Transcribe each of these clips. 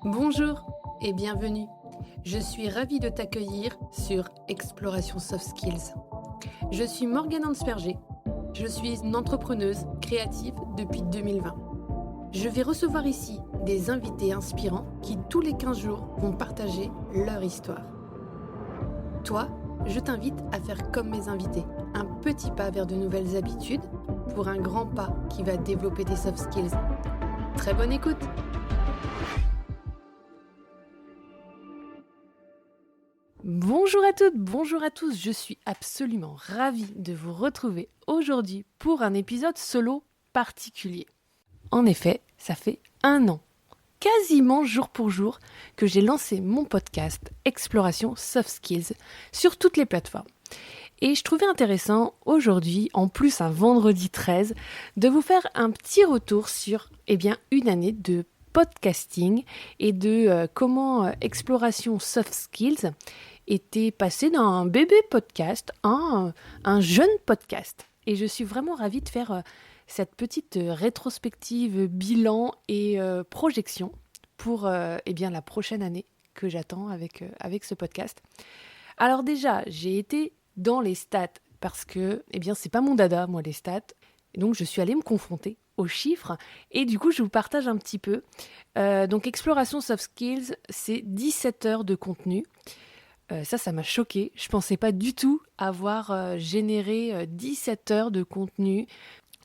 Bonjour et bienvenue. Je suis ravie de t'accueillir sur Exploration Soft Skills. Je suis Morgane Hansperger. Je suis une entrepreneuse créative depuis 2020. Je vais recevoir ici des invités inspirants qui tous les 15 jours vont partager leur histoire. Toi, je t'invite à faire comme mes invités, un petit pas vers de nouvelles habitudes pour un grand pas qui va développer tes soft skills. Très bonne écoute! Bonjour à toutes, bonjour à tous, je suis absolument ravie de vous retrouver aujourd'hui pour un épisode solo particulier. En effet, ça fait 1 an, quasiment jour pour jour, que j'ai lancé mon podcast Exploration Soft Skills sur toutes les plateformes. Et je trouvais intéressant aujourd'hui, en plus un vendredi 13, de vous faire un petit retour sur une année de podcasting et de comment Exploration Soft Skills était passé d'un bébé podcast à un jeune podcast. Et je suis vraiment ravie de faire cette petite rétrospective, bilan et projection pour la prochaine année que j'attends avec ce podcast. Alors déjà, j'ai été dans les stats parce que c'est pas mon dada, moi, les stats. Et donc, je suis allée me confronter aux chiffres et du coup, je vous partage un petit peu. Donc, Exploration Soft Skills, c'est 17 heures de contenu. Ça m'a choquée. Je pensais pas du tout avoir généré 17 heures de contenu,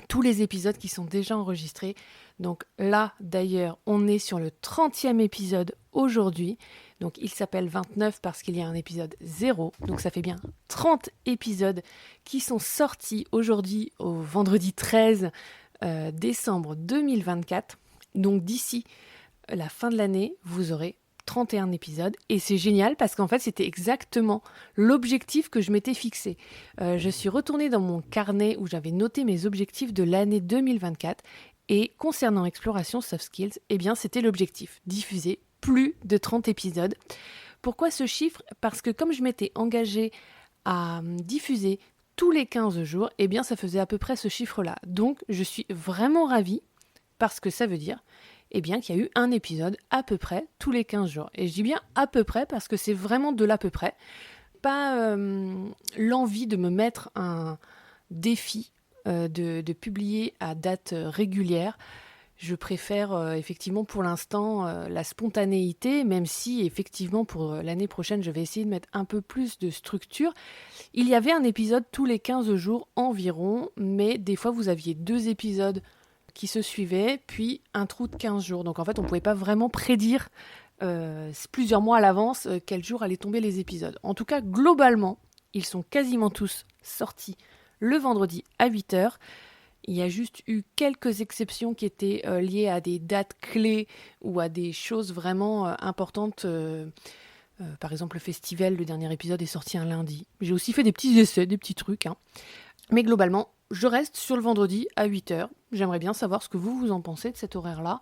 tous les épisodes qui sont déjà enregistrés. Donc là, d'ailleurs, on est sur le 30e épisode aujourd'hui. Donc il s'appelle 29 parce qu'il y a un épisode 0. Donc ça fait bien 30 épisodes qui sont sortis aujourd'hui au vendredi 13 décembre 2024. Donc d'ici la fin de l'année, vous aurez 31 épisodes et c'est génial parce qu'en fait c'était exactement l'objectif que je m'étais fixé. Je suis retournée dans mon carnet où j'avais noté mes objectifs de l'année 2024 et concernant Exploration Soft Skills, c'était l'objectif, diffuser plus de 30 épisodes. Pourquoi ce chiffre ? Parce que comme je m'étais engagée à diffuser tous les 15 jours, ça faisait à peu près ce chiffre-là. Donc je suis vraiment ravie parce que ça veut dire qu'il y a eu un épisode à peu près tous les 15 jours. Et je dis bien à peu près parce que c'est vraiment de l'à peu près. Pas l'envie de me mettre un défi de publier à date régulière. Je préfère effectivement pour l'instant la spontanéité, même si effectivement pour l'année prochaine, je vais essayer de mettre un peu plus de structure. Il y avait un épisode tous les 15 jours environ, mais des fois vous aviez 2 épisodes qui se suivaient, puis un trou de 15 jours. Donc en fait, on ne pouvait pas vraiment prédire plusieurs mois à l'avance quel jour allaient tomber les épisodes. En tout cas, globalement, ils sont quasiment tous sortis le vendredi à 8h. Il y a juste eu quelques exceptions qui étaient liées à des dates clés ou à des choses vraiment importantes. Par exemple, le festival, le dernier épisode est sorti un lundi. J'ai aussi fait des petits essais, des petits trucs. Mais globalement, je reste sur le vendredi à 8h. J'aimerais bien savoir ce que vous en pensez de cet horaire-là.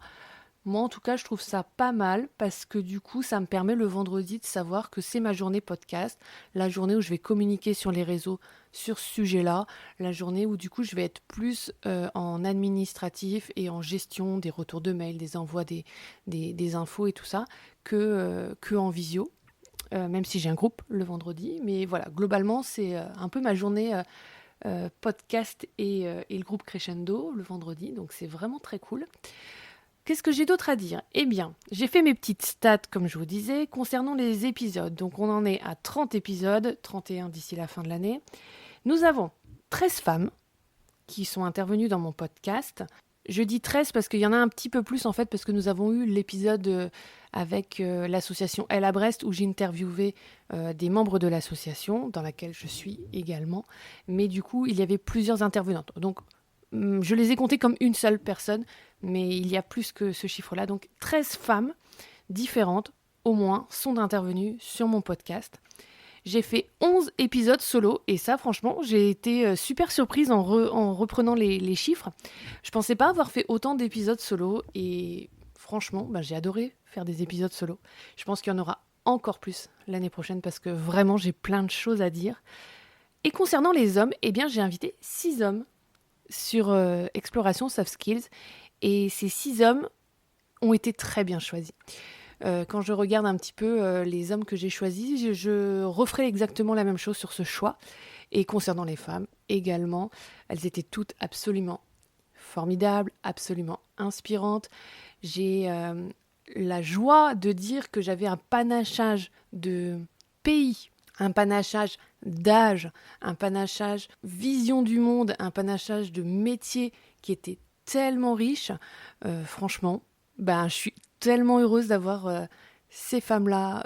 Moi, en tout cas, je trouve ça pas mal parce que du coup, ça me permet le vendredi de savoir que c'est ma journée podcast, la journée où je vais communiquer sur les réseaux sur ce sujet-là, la journée où du coup, je vais être plus en administratif et en gestion des retours de mails, des envois des infos et tout ça, que en visio, même si j'ai un groupe le vendredi. Mais voilà, globalement, c'est un peu ma journée podcast et le groupe Crescendo le vendredi, donc c'est vraiment très cool. Qu'est-ce que j'ai d'autre à dire ? J'ai fait mes petites stats, comme je vous disais, concernant les épisodes. Donc on en est à 30 épisodes, 31 d'ici la fin de l'année. Nous avons 13 femmes qui sont intervenues dans mon podcast. Je dis 13 parce qu'il y en a un petit peu plus en fait, parce que nous avons eu l'épisode avec l'association Elle à Brest où j'ai interviewé des membres de l'association, dans laquelle je suis également. Mais du coup, il y avait plusieurs intervenantes. Donc, je les ai comptées comme une seule personne, mais il y a plus que ce chiffre-là. Donc, 13 femmes différentes, au moins, sont intervenues sur mon podcast. J'ai fait 11 épisodes solo et ça, franchement, j'ai été super surprise en reprenant les chiffres. Je pensais pas avoir fait autant d'épisodes solo et franchement, j'ai adoré faire des épisodes solo. Je pense qu'il y en aura encore plus l'année prochaine parce que vraiment, j'ai plein de choses à dire. Et concernant les hommes, j'ai invité 6 hommes sur Exploration Soft Skills et ces 6 hommes ont été très bien choisis. Quand je regarde un petit peu les hommes que j'ai choisis, je referai exactement la même chose sur ce choix. Et concernant les femmes également, elles étaient toutes absolument formidables, absolument inspirantes. J'ai la joie de dire que j'avais un panachage de pays, un panachage d'âge, un panachage vision du monde, un panachage de métier qui était tellement riche. Franchement, je suis tellement heureuse d'avoir ces femmes-là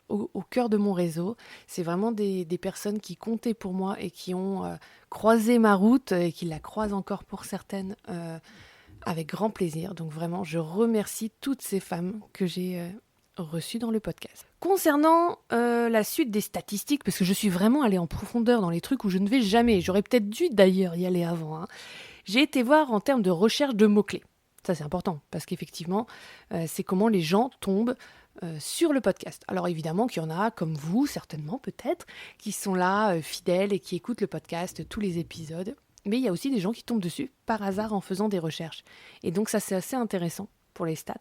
au cœur de mon réseau. C'est vraiment des personnes qui comptaient pour moi et qui ont croisé ma route et qui la croisent encore pour certaines avec grand plaisir. Donc vraiment, je remercie toutes ces femmes que j'ai reçues dans le podcast. Concernant la suite des statistiques, parce que je suis vraiment allée en profondeur dans les trucs où je ne vais jamais, j'aurais peut-être dû d'ailleurs y aller avant, hein. J'ai été voir en termes de recherche de mots-clés. Ça, c'est important, parce qu'effectivement, c'est comment les gens tombent sur le podcast. Alors évidemment qu'il y en a, comme vous, certainement, peut-être, qui sont là, fidèles et qui écoutent le podcast, tous les épisodes. Mais il y a aussi des gens qui tombent dessus par hasard en faisant des recherches. Et donc ça, c'est assez intéressant pour les stats.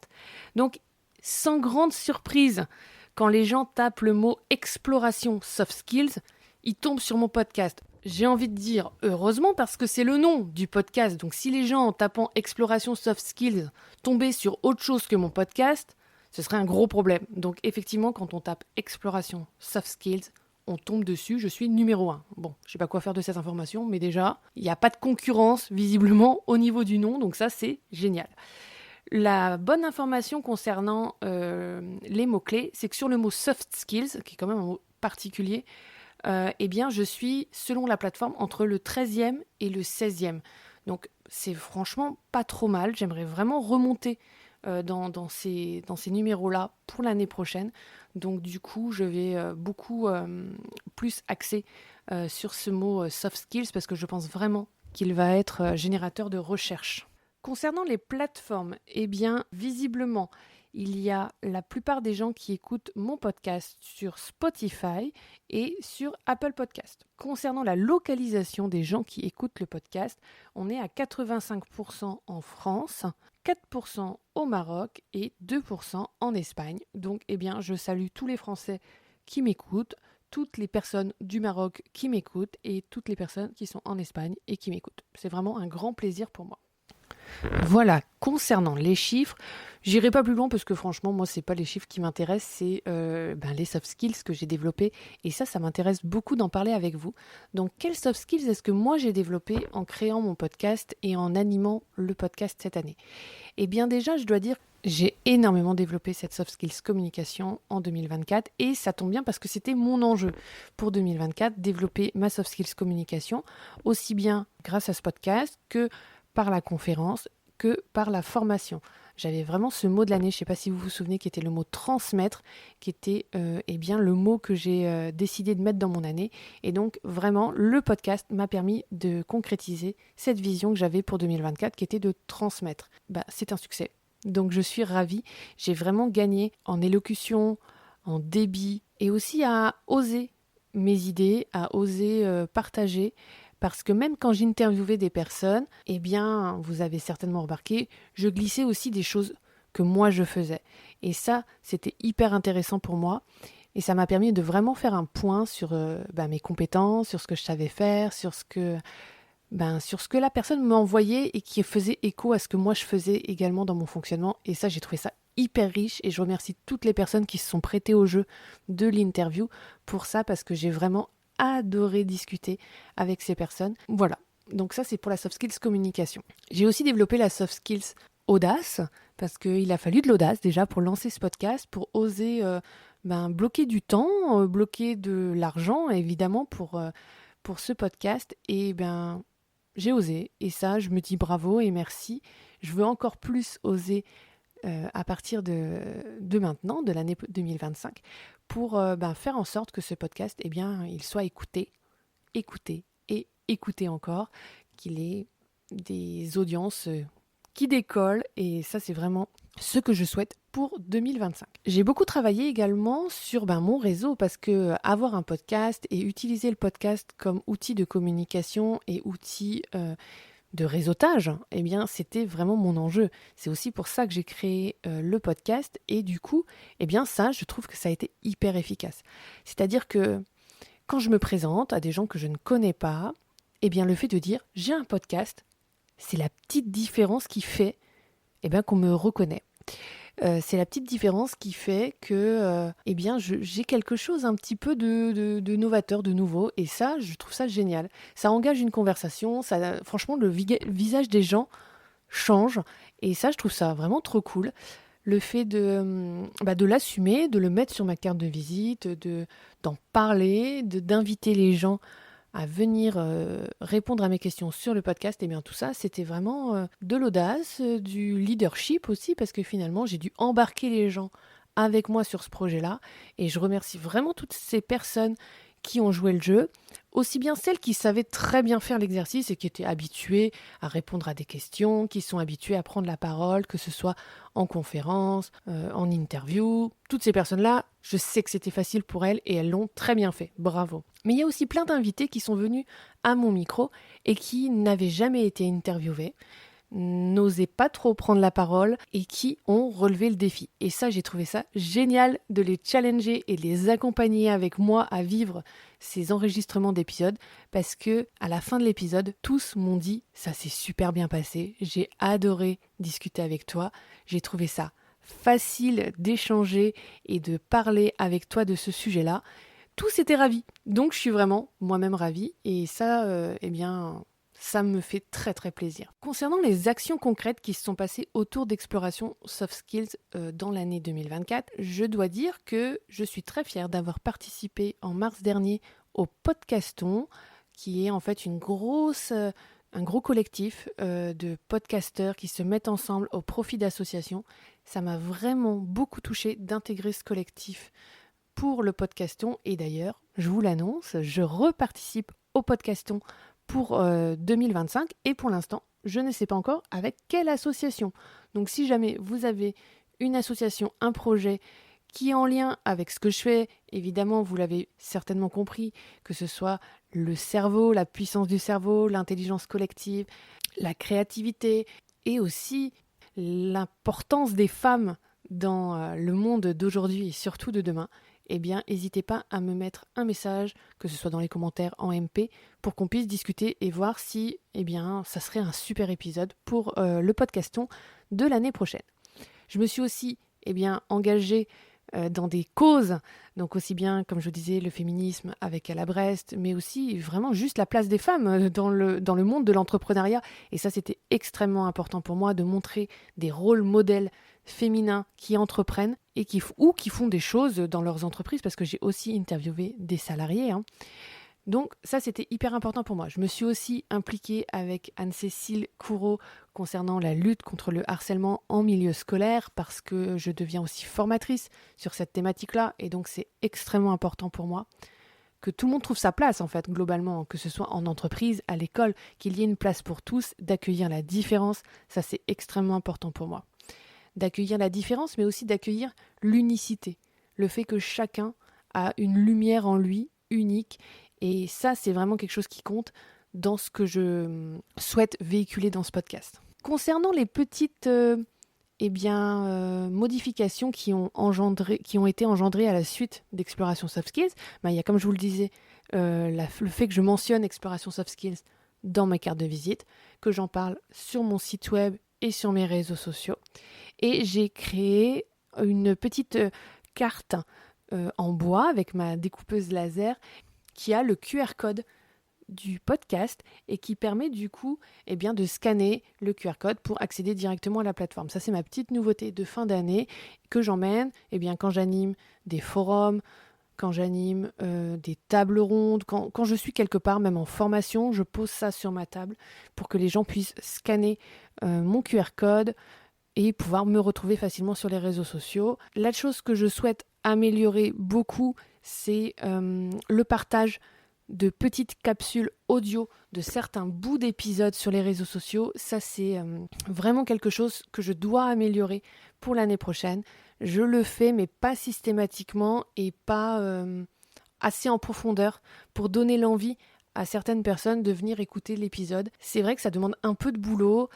Donc, sans grande surprise, quand les gens tapent le mot exploration soft skills, ils tombent sur mon podcast. J'ai envie de dire heureusement parce que c'est le nom du podcast. Donc si les gens en tapant exploration soft skills tombaient sur autre chose que mon podcast, ce serait un gros problème. Donc effectivement, quand on tape exploration soft skills, on tombe dessus, je suis numéro 1. Bon, je sais pas quoi faire de cette information, mais déjà, il n'y a pas de concurrence visiblement au niveau du nom, donc ça c'est génial. La bonne information concernant les mots-clés, c'est que sur le mot soft skills, qui est quand même un mot particulier, je suis, selon la plateforme, entre le 13e et le 16e. Donc c'est franchement pas trop mal, j'aimerais vraiment remonter dans ces numéros-là pour l'année prochaine. Donc du coup, je vais beaucoup plus axer sur ce mot soft skills parce que je pense vraiment qu'il va être générateur de recherche. Concernant les plateformes, visiblement, il y a la plupart des gens qui écoutent mon podcast sur Spotify et sur Apple Podcast. Concernant la localisation des gens qui écoutent le podcast, on est à 85% en France, 4% au Maroc et 2% en Espagne. Donc, je salue tous les Français qui m'écoutent, toutes les personnes du Maroc qui m'écoutent et toutes les personnes qui sont en Espagne et qui m'écoutent. C'est vraiment un grand plaisir pour moi. Voilà, concernant les chiffres, j'irai pas plus loin parce que franchement, moi, c'est pas les chiffres qui m'intéressent, c'est les soft skills que j'ai développés. Et ça m'intéresse beaucoup d'en parler avec vous. Donc, quels soft skills est-ce que moi j'ai développé en créant mon podcast et en animant le podcast cette année ? Eh bien déjà, je dois dire, j'ai énormément développé cette soft skills communication en 2024 et ça tombe bien parce que c'était mon enjeu pour 2024, développer ma soft skills communication, aussi bien grâce à ce podcast que par la conférence que par la formation. J'avais vraiment ce mot de l'année, je ne sais pas si vous vous souvenez, qui était le mot transmettre, qui était le mot que j'ai décidé de mettre dans mon année. Et donc vraiment, le podcast m'a permis de concrétiser cette vision que j'avais pour 2024, qui était de transmettre. C'est un succès. Donc je suis ravie. J'ai vraiment gagné en élocution, en débit, et aussi à oser mes idées, à oser partager. Parce que même quand j'interviewais des personnes, vous avez certainement remarqué, je glissais aussi des choses que moi je faisais. Et ça, c'était hyper intéressant pour moi. Et ça m'a permis de vraiment faire un point sur mes compétences, sur ce que je savais faire, sur ce que la personne m'envoyait et qui faisait écho à ce que moi je faisais également dans mon fonctionnement. Et ça, j'ai trouvé ça hyper riche et je remercie toutes les personnes qui se sont prêtées au jeu de l'interview pour ça parce que j'ai vraiment adoré discuter avec ces personnes. Voilà, donc ça c'est pour la soft skills communication. J'ai aussi développé la soft skills audace, parce qu'il a fallu de l'audace déjà pour lancer ce podcast, pour oser bloquer du temps, bloquer de l'argent évidemment pour ce podcast. Et j'ai osé, et ça je me dis bravo et merci. Je veux encore plus oser à partir de maintenant, de l'année 2025, pour faire en sorte que ce podcast, il soit écouté et écouté encore, qu'il ait des audiences qui décollent, et ça c'est vraiment ce que je souhaite pour 2025. J'ai beaucoup travaillé également sur mon réseau, parce que avoir un podcast et utiliser le podcast comme outil de communication et outil de réseautage, eh bien, c'était vraiment mon enjeu. C'est aussi pour ça que j'ai créé le podcast et du coup, eh bien, ça, je trouve que ça a été hyper efficace. C'est-à-dire que quand je me présente à des gens que je ne connais pas, eh bien, le fait de dire « j'ai un podcast », c'est la petite différence qui fait eh bien, qu'on me reconnaît. C'est la petite différence qui fait que eh bien, j'ai quelque chose un petit peu de novateur, de nouveau. Et ça, je trouve ça génial. Ça engage une conversation. Ça, franchement, le visage des gens change. Et ça, je trouve ça vraiment trop cool. Le fait de l'assumer, de le mettre sur ma carte de visite, d'en parler, d'inviter les gens à venir répondre à mes questions sur le podcast, et bien tout ça, c'était vraiment de l'audace, du leadership aussi, parce que finalement, j'ai dû embarquer les gens avec moi sur ce projet-là, et je remercie vraiment toutes ces personnes qui ont joué le jeu, aussi bien celles qui savaient très bien faire l'exercice et qui étaient habituées à répondre à des questions, qui sont habituées à prendre la parole, que ce soit en conférence, en interview. Toutes ces personnes-là, je sais que c'était facile pour elles et elles l'ont très bien fait. Bravo. Mais il y a aussi plein d'invités qui sont venus à mon micro et qui n'avaient jamais été interviewés, n'osaient pas trop prendre la parole et qui ont relevé le défi. Et ça, j'ai trouvé ça génial de les challenger et de les accompagner avec moi à vivre ces enregistrements d'épisodes parce que à la fin de l'épisode, tous m'ont dit « ça s'est super bien passé, j'ai adoré discuter avec toi, j'ai trouvé ça facile d'échanger et de parler avec toi de ce sujet-là ». Tous étaient ravis. Donc je suis vraiment moi-même ravie et ça, eh bien, ça me fait très très plaisir. Concernant les actions concrètes qui se sont passées autour d'Exploration Soft Skills dans l'année 2024, je dois dire que je suis très fière d'avoir participé en mars dernier au Podcaston, qui est en fait un gros collectif de podcasteurs qui se mettent ensemble au profit d'associations. Ça m'a vraiment beaucoup touchée d'intégrer ce collectif pour le Podcaston et d'ailleurs, je vous l'annonce, je reparticipe au Podcaston pour 2025 et pour l'instant, je ne sais pas encore avec quelle association. Donc si jamais vous avez une association, un projet qui est en lien avec ce que je fais, évidemment, vous l'avez certainement compris, que ce soit le cerveau, la puissance du cerveau, l'intelligence collective, la créativité et aussi l'importance des femmes dans le monde d'aujourd'hui et surtout de demain, eh bien, n'hésitez pas à me mettre un message, que ce soit dans les commentaires en MP, pour qu'on puisse discuter et voir si, eh bien, ça serait un super épisode pour le podcaston de l'année prochaine. Je me suis aussi, eh bien, engagée dans des causes, donc aussi bien, comme je vous disais, le féminisme avec Ala Brest, mais aussi vraiment juste la place des femmes dans le monde de l'entrepreneuriat. Et ça, c'était extrêmement important pour moi de montrer des rôles modèles féminins qui entreprennent et qui font des choses dans leurs entreprises, parce que j'ai aussi interviewé des salariés. Donc ça, c'était hyper important pour moi. Je me suis aussi impliquée avec Anne-Cécile Couraud concernant la lutte contre le harcèlement en milieu scolaire parce que je deviens aussi formatrice sur cette thématique-là et donc c'est extrêmement important pour moi que tout le monde trouve sa place en fait globalement, que ce soit en entreprise, à l'école, qu'il y ait une place pour tous, d'accueillir la différence, ça c'est extrêmement important pour moi. D'accueillir la différence mais aussi d'accueillir l'unicité, le fait que chacun a une lumière en lui unique. Et ça, c'est vraiment quelque chose qui compte dans ce que je souhaite véhiculer dans ce podcast. Concernant les petites modifications qui ont été engendrées à la suite d'Exploration Soft Skills, il y a, comme je vous le disais, le fait que je mentionne Exploration Soft Skills dans ma carte de visite, que j'en parle sur mon site web et sur mes réseaux sociaux. Et j'ai créé une petite carte en bois avec ma découpeuse laser qui a le QR code du podcast et qui permet du coup de scanner le QR code pour accéder directement à la plateforme. Ça, c'est ma petite nouveauté de fin d'année que j'emmène quand j'anime des forums, quand j'anime des tables rondes, quand je suis quelque part, même en formation, je pose ça sur ma table pour que les gens puissent scanner mon QR code et pouvoir me retrouver facilement sur les réseaux sociaux. La chose que je souhaite améliorer beaucoup, c'est le partage de petites capsules audio de certains bouts d'épisodes sur les réseaux sociaux. Ça, c'est vraiment quelque chose que je dois améliorer pour l'année prochaine. Je le fais, mais pas systématiquement et pas assez en profondeur pour donner l'envie à certaines personnes de venir écouter l'épisode. C'est vrai que ça demande un peu de boulot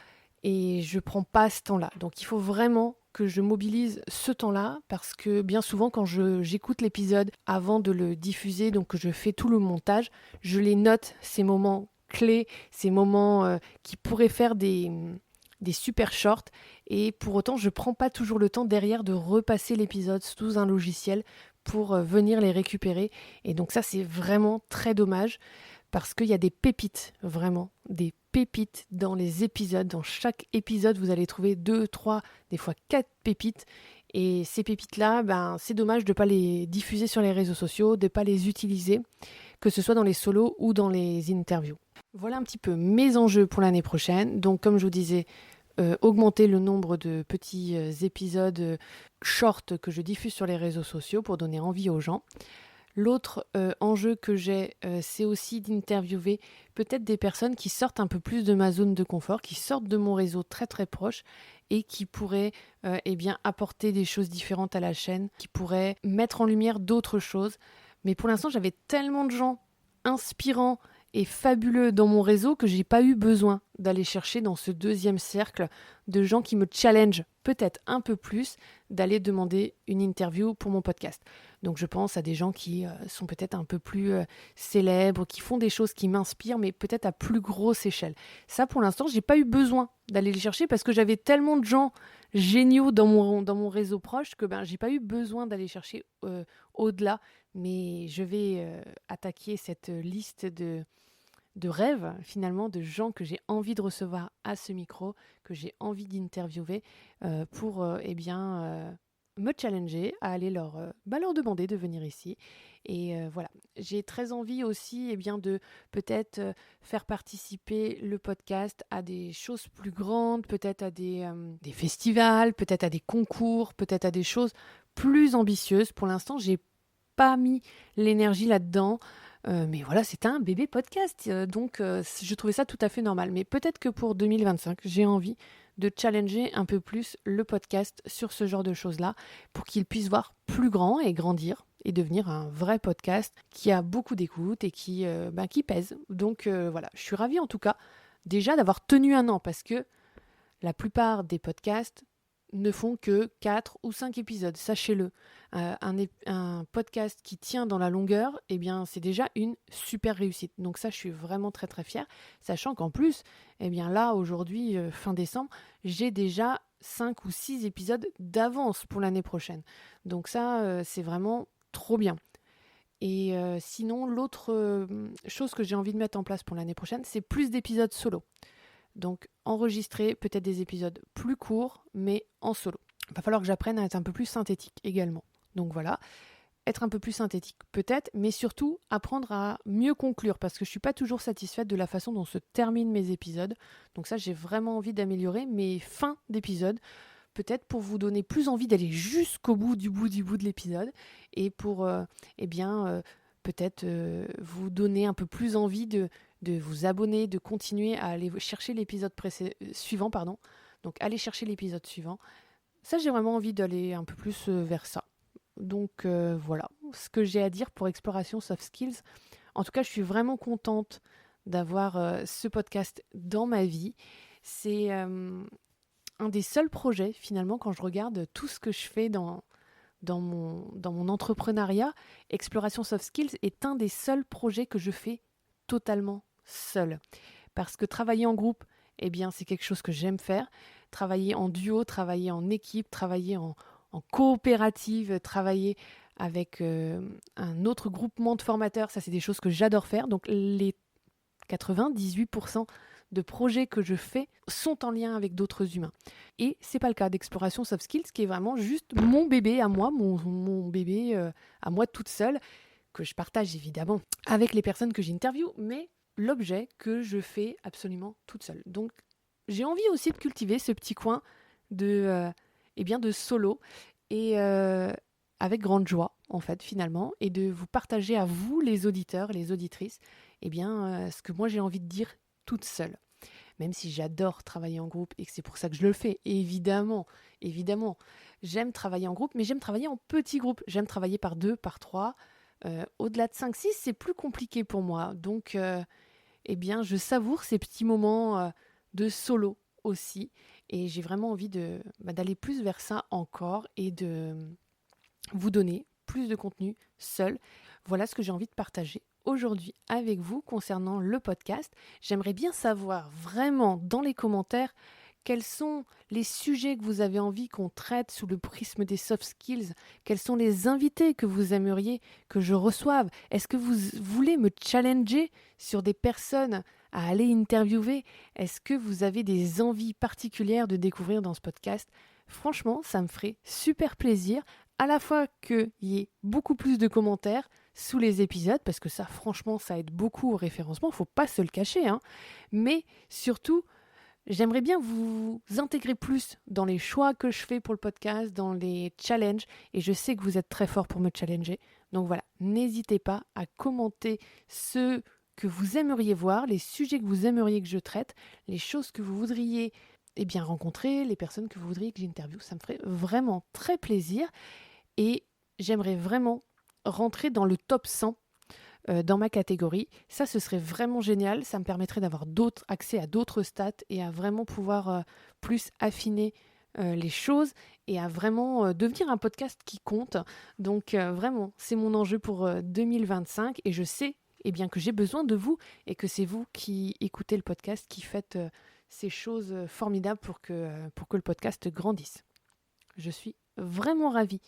et je prends pas ce temps-là. Donc il faut vraiment que je mobilise ce temps-là parce que bien souvent quand j'écoute l'épisode avant de le diffuser, donc que je fais tout le montage, je les note, ces moments clés, ces moments qui pourraient faire des super shorts, et pour autant je prends pas toujours le temps derrière de repasser l'épisode sous un logiciel pour venir les récupérer, et donc ça c'est vraiment très dommage parce qu'il y a des pépites, vraiment des pépites dans les épisodes. Dans chaque épisode vous allez trouver 2, 3, des fois 4 pépites, et ces pépites-là, c'est dommage de ne pas les diffuser sur les réseaux sociaux, de ne pas les utiliser, que ce soit dans les solos ou dans les interviews. Voilà un petit peu mes enjeux pour l'année prochaine. Donc comme je vous disais, augmenter le nombre de petits épisodes short que je diffuse sur les réseaux sociaux pour donner envie aux gens. L'autre enjeu que j'ai, c'est aussi d'interviewer peut-être des personnes qui sortent un peu plus de ma zone de confort, qui sortent de mon réseau très très proche et qui pourraient apporter des choses différentes à la chaîne, qui pourraient mettre en lumière d'autres choses. Mais pour l'instant, j'avais tellement de gens inspirants et fabuleux dans mon réseau que j'ai pas eu besoin d'aller chercher dans ce deuxième cercle de gens qui me challengent peut-être un peu plus, d'aller demander une interview pour mon podcast. Donc je pense à des gens qui sont peut-être un peu plus célèbres, qui font des choses qui m'inspirent, mais peut-être à plus grosse échelle. Ça, pour l'instant, j'ai pas eu besoin d'aller les chercher parce que j'avais tellement de gens géniaux dans mon réseau proche que j'ai pas eu besoin d'aller chercher au-delà. Mais je vais attaquer cette liste de rêves, finalement, de gens que j'ai envie de recevoir à ce micro, que j'ai envie d'interviewer pour me challenger à aller leur demander de venir ici. Et voilà, j'ai très envie aussi de peut-être faire participer le podcast à des choses plus grandes, peut-être à des festivals, peut-être à des concours, peut-être à des choses plus ambitieuses. Pour l'instant, j'ai pas mis l'énergie là-dedans. Mais voilà, c'est un bébé podcast, donc je trouvais ça tout à fait normal. Mais peut-être que pour 2025, j'ai envie de challenger un peu plus le podcast sur ce genre de choses-là pour qu'il puisse voir plus grand et grandir et devenir un vrai podcast qui a beaucoup d'écoute et qui pèse. Donc voilà, je suis ravie en tout cas déjà d'avoir tenu un an parce que la plupart des podcasts ne font que 4 ou 5 épisodes, sachez-le. Un podcast qui tient dans la longueur, c'est déjà une super réussite. Donc ça, je suis vraiment très très fière, sachant qu'en plus, là, aujourd'hui, fin décembre, j'ai déjà 5 ou 6 épisodes d'avance pour l'année prochaine. Donc ça, c'est vraiment trop bien. Et sinon, l'autre chose que j'ai envie de mettre en place pour l'année prochaine, c'est plus d'épisodes solo. Donc enregistrer peut-être des épisodes plus courts, mais en solo. Il va falloir que j'apprenne à être un peu plus synthétique également. Donc voilà, être un peu plus synthétique peut-être, mais surtout apprendre à mieux conclure, parce que je ne suis pas toujours satisfaite de la façon dont se terminent mes épisodes. Donc ça, j'ai vraiment envie d'améliorer mes fins d'épisodes, peut-être pour vous donner plus envie d'aller jusqu'au bout de l'épisode, et pour peut-être vous donner un peu plus envie de vous abonner, de continuer à aller chercher l'épisode suivant. Donc aller chercher l'épisode suivant. Ça, j'ai vraiment envie d'aller un peu plus vers ça. Donc voilà ce que j'ai à dire pour Exploration Soft Skills. En tout cas, je suis vraiment contente d'avoir ce podcast dans ma vie. C'est un des seuls projets, finalement, quand je regarde tout ce que je fais dans mon entrepreneuriat. Exploration Soft Skills est un des seuls projets que je fais totalement seule. Parce que travailler en groupe, c'est quelque chose que j'aime faire. Travailler en duo, travailler en équipe, travailler en coopérative, travailler avec un autre groupement de formateurs, ça c'est des choses que j'adore faire. Donc les 98% de projets que je fais sont en lien avec d'autres humains. Et c'est pas le cas d'Exploration Soft Skills, qui est vraiment juste mon bébé à moi, mon bébé à moi toute seule, que je partage évidemment avec les personnes que j'interviewe, mais l'objet que je fais absolument toute seule. Donc j'ai envie aussi de cultiver ce petit coin de solo, et avec grande joie en fait finalement, et de vous partager à vous les auditeurs, les auditrices, ce que moi j'ai envie de dire toute seule. Même si j'adore travailler en groupe et que c'est pour ça que je le fais, évidemment, j'aime travailler en groupe, mais j'aime travailler en petits groupes. J'aime travailler par 2, par 3, Au-delà de 5-6, c'est plus compliqué pour moi. Donc, je savoure ces petits moments de solo aussi. Et j'ai vraiment envie d'aller plus vers ça encore et de vous donner plus de contenu seul. Voilà ce que j'ai envie de partager aujourd'hui avec vous concernant le podcast. J'aimerais bien savoir vraiment dans les commentaires quels sont les sujets que vous avez envie qu'on traite sous le prisme des soft skills. Quels sont les invités que vous aimeriez que je reçoive. Est-ce que vous voulez me challenger sur des personnes à aller interviewer? Est-ce que vous avez des envies particulières de découvrir dans ce podcast? Franchement, ça me ferait super plaisir, à la fois qu'il y ait beaucoup plus de commentaires sous les épisodes, parce que ça, franchement, ça aide beaucoup au référencement, faut pas se le cacher, hein. Mais surtout, j'aimerais bien vous intégrer plus dans les choix que je fais pour le podcast, dans les challenges, et je sais que vous êtes très fort pour me challenger. Donc voilà, n'hésitez pas à commenter ce que vous aimeriez voir, les sujets que vous aimeriez que je traite, les choses que vous voudriez rencontrer, les personnes que vous voudriez que j'interviewe. Ça me ferait vraiment très plaisir et j'aimerais vraiment rentrer dans le top 100 dans ma catégorie. Ça, ce serait vraiment génial. Ça me permettrait d'avoir accès à d'autres stats et à vraiment pouvoir plus affiner les choses et à vraiment devenir un podcast qui compte. Donc vraiment, c'est mon enjeu pour 2025 et je sais que j'ai besoin de vous et que c'est vous qui écoutez le podcast, qui faites ces choses formidables pour que le podcast grandisse. Je suis vraiment ravie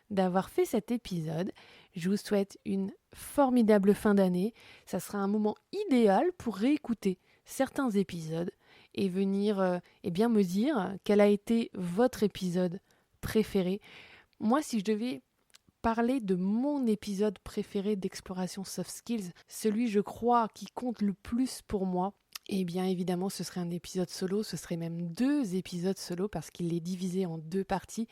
d'avoir fait cet épisode. Je vous souhaite une formidable fin d'année. Ça sera un moment idéal pour réécouter certains épisodes et venir me dire quel a été votre épisode préféré. Moi, si je devais parler de mon épisode préféré d'exploration soft skills, celui je crois qui compte le plus pour moi, et bien évidemment ce serait un épisode solo, ce serait même 2 épisodes solo parce qu'il est divisé en 2 parties.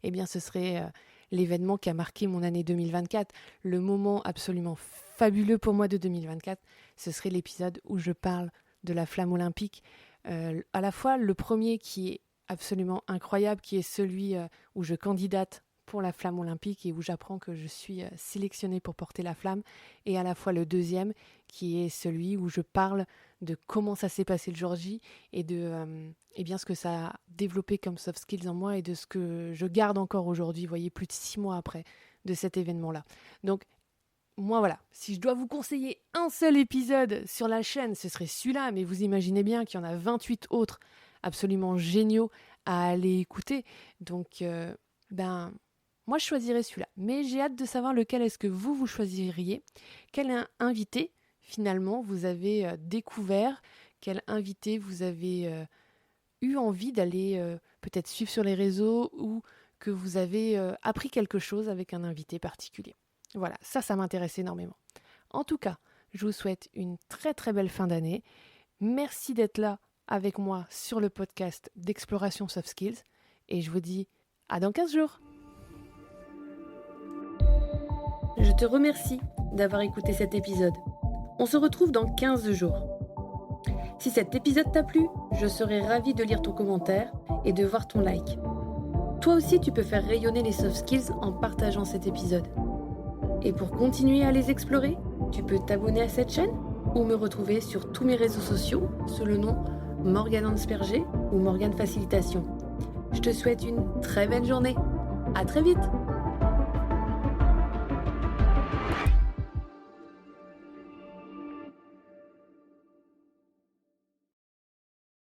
Et bien ce serait l'événement qui a marqué mon année 2024, le moment absolument fabuleux pour moi de 2024, ce serait l'épisode où je parle de la flamme olympique, à la fois le premier qui est absolument incroyable, qui est celui où je candidate pour la flamme olympique et où j'apprends que je suis sélectionnée pour porter la flamme, et à la fois le deuxième qui est celui où je parle de comment ça s'est passé le jour J et de ce que ça a développé comme soft skills en moi et de ce que je garde encore aujourd'hui, vous voyez, plus de 6 mois après de cet événement-là. Donc moi voilà, si je dois vous conseiller un seul épisode sur la chaîne, ce serait celui-là, mais vous imaginez bien qu'il y en a 28 autres absolument géniaux à aller écouter. Donc moi, je choisirais celui-là, mais j'ai hâte de savoir lequel est-ce que vous choisiriez. Quel invité, finalement, vous avez découvert, quel invité vous avez eu envie d'aller peut-être suivre sur les réseaux ou que vous avez appris quelque chose avec un invité particulier. Voilà, ça m'intéresse énormément. En tout cas, je vous souhaite une très très belle fin d'année. Merci d'être là avec moi sur le podcast d'Exploration Soft Skills et je vous dis à dans 15 jours. Je te remercie d'avoir écouté cet épisode. On se retrouve dans 15 jours. Si cet épisode t'a plu, je serai ravie de lire ton commentaire et de voir ton like. Toi aussi, tu peux faire rayonner les soft skills en partageant cet épisode. Et pour continuer à les explorer, tu peux t'abonner à cette chaîne ou me retrouver sur tous mes réseaux sociaux sous le nom Morgane Ansperger ou Morgane Facilitation. Je te souhaite une très belle journée. À très vite!